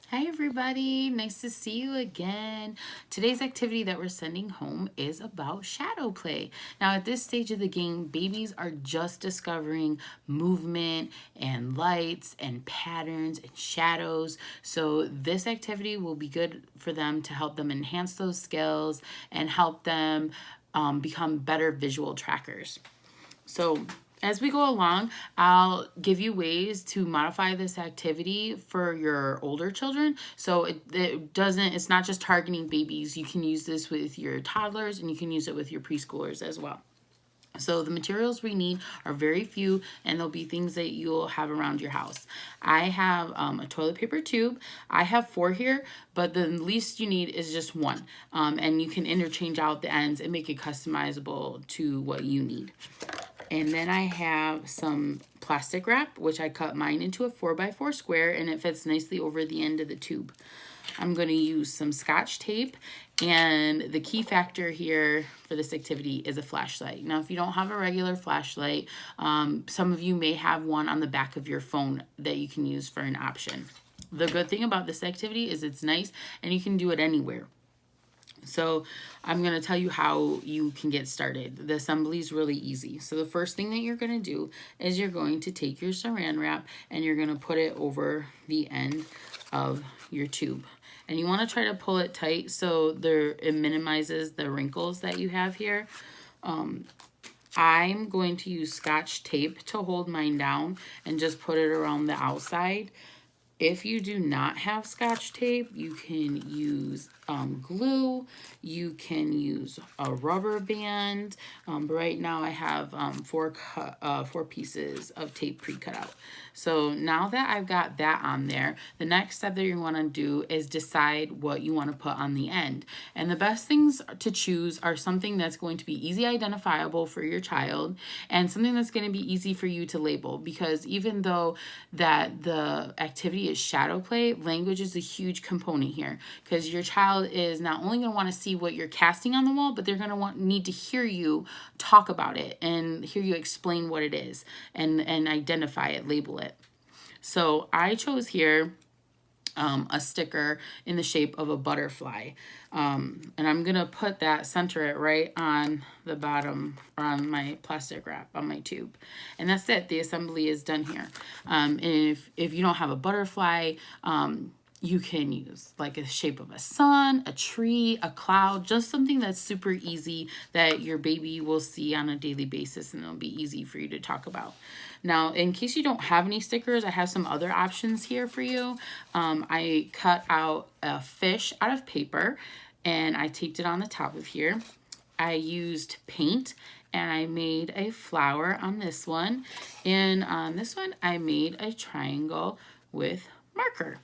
Hi everybody, nice to see you again. Today's activity that we're sending home is about shadow play. Now at this stage of the game, babies are just discovering movement and lights and patterns and shadows. So this activity will be good for them to help them enhance those skills and help them become better visual trackers. So as we go along, I'll give you ways to modify this activity for your older children. So it's not just targeting babies. You can use this with your toddlers and you can use it with your preschoolers as well. So the materials we need are very few, and they'll be things that you'll have around your house. I have a toilet paper tube. I have 4 here, but the least you need is just 1. And you can interchange out the ends and make it customizable to what you need. And then I have some plastic wrap, which I cut mine into a 4x4 square, and it fits nicely over the end of the tube. I'm going to use some Scotch tape, and the key factor here for this activity is a flashlight. Now, if you don't have a regular flashlight, some of you may have one on the back of your phone that you can use for an option. The good thing about this activity is it's nice, and you can do it anywhere. So I'm going to tell you how you can get started. The assembly is really easy. So the first thing that you're going to do is you're going to take your saran wrap and you're going to put it over the end of your tube. And you want to try to pull it tight so it minimizes the wrinkles that you have here. I'm going to use Scotch tape to hold mine down and just put it around the outside. If you do not have Scotch tape, you can use glue, you can use a rubber band. But right now I have 4 pieces of tape pre-cut out. So now that I've got that on there, the next step that you want to do is decide what you want to put on the end. And the best things to choose are something that's going to be easy identifiable for your child and something that's going to be easy for you to label, because even though that the activity is shadow play, language is a huge component here, because your child is not only going to want to see what you're casting on the wall, but they're going to need to hear you talk about it and hear you explain what it is and identify it, label it. So I chose here a sticker in the shape of a butterfly. And I'm going to put that, center it right on the bottom, or on my plastic wrap on my tube. And that's it. The assembly is done here. And if you don't have a butterfly, you can use like a shape of a sun, a tree, a cloud, just something that's super easy that your baby will see on a daily basis, and it'll be easy for you to talk about. Now, in case you don't have any stickers, I have some other options here for you. I cut out a fish out of paper and I taped it on the top of here. I used paint and I made a flower on this one. And on this one, I made a triangle with marker.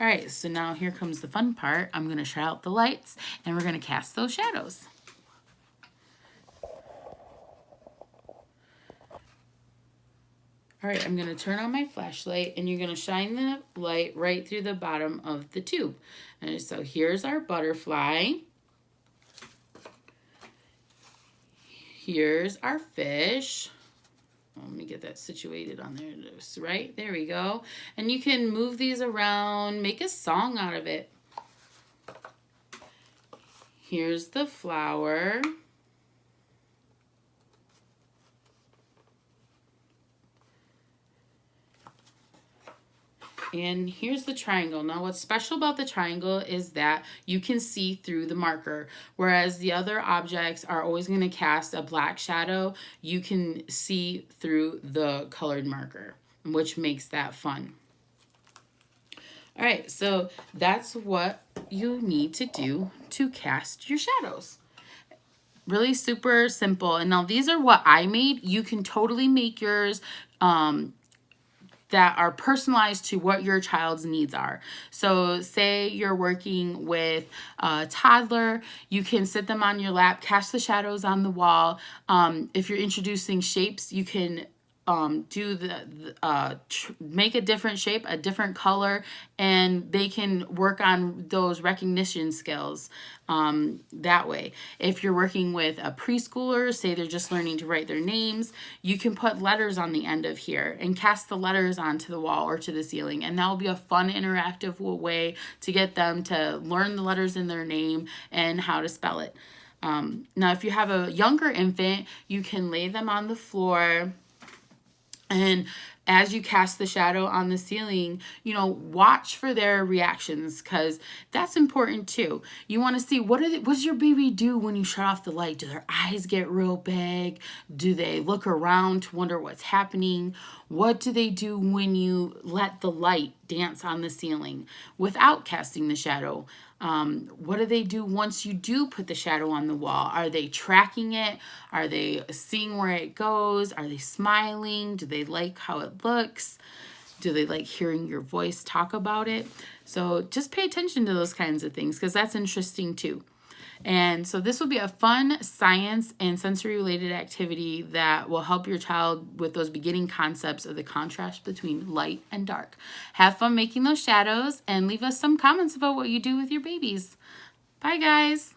All right, so now here comes the fun part. I'm going to shut out the lights and we're going to cast those shadows. All right, I'm going to turn on my flashlight and you're going to shine the light right through the bottom of the tube. And so here's our butterfly. Here's our fish. Let me get that situated on there. Right, there we go. And you can move these around, make a song out of it. Here's the flower. And here's the triangle. Now what's special about the triangle is that you can see through the marker, whereas the other objects are always going to cast a black shadow. You can see through the colored marker, which makes that fun. All right, so that's what you need to do to cast your shadows. Really super simple. And now these are what I made. You can totally make yours that are personalized to what your child's needs are. So say you're working with a toddler, you can sit them on your lap, cast the shadows on the wall. If you're introducing shapes, you can make a different shape, a different color, and they can work on those recognition skills that way. If you're working with a preschooler, say they're just learning to write their names, you can put letters on the end of here and cast the letters onto the wall or to the ceiling, and that will be a fun interactive way to get them to learn the letters in their name and how to spell it. Now, if you have a younger infant, you can lay them on the floor, and as you cast the shadow on the ceiling, watch for their reactions, because that's important too. You want to see what does your baby do when you shut off the light? Do their eyes get real big? Do they look around to wonder what's happening? What do they do when you let the light dance on the ceiling without casting the shadow? What do they do once you do put the shadow on the wall? Are they tracking it? Are they seeing where it goes? Are they smiling? Do they like how it looks? Do they like hearing your voice talk about it? So just pay attention to those kinds of things, because that's interesting too. And so this will be a fun science and sensory related activity that will help your child with those beginning concepts of the contrast between light and dark. Have fun making those shadows and leave us some comments about what you do with your babies. Bye, guys.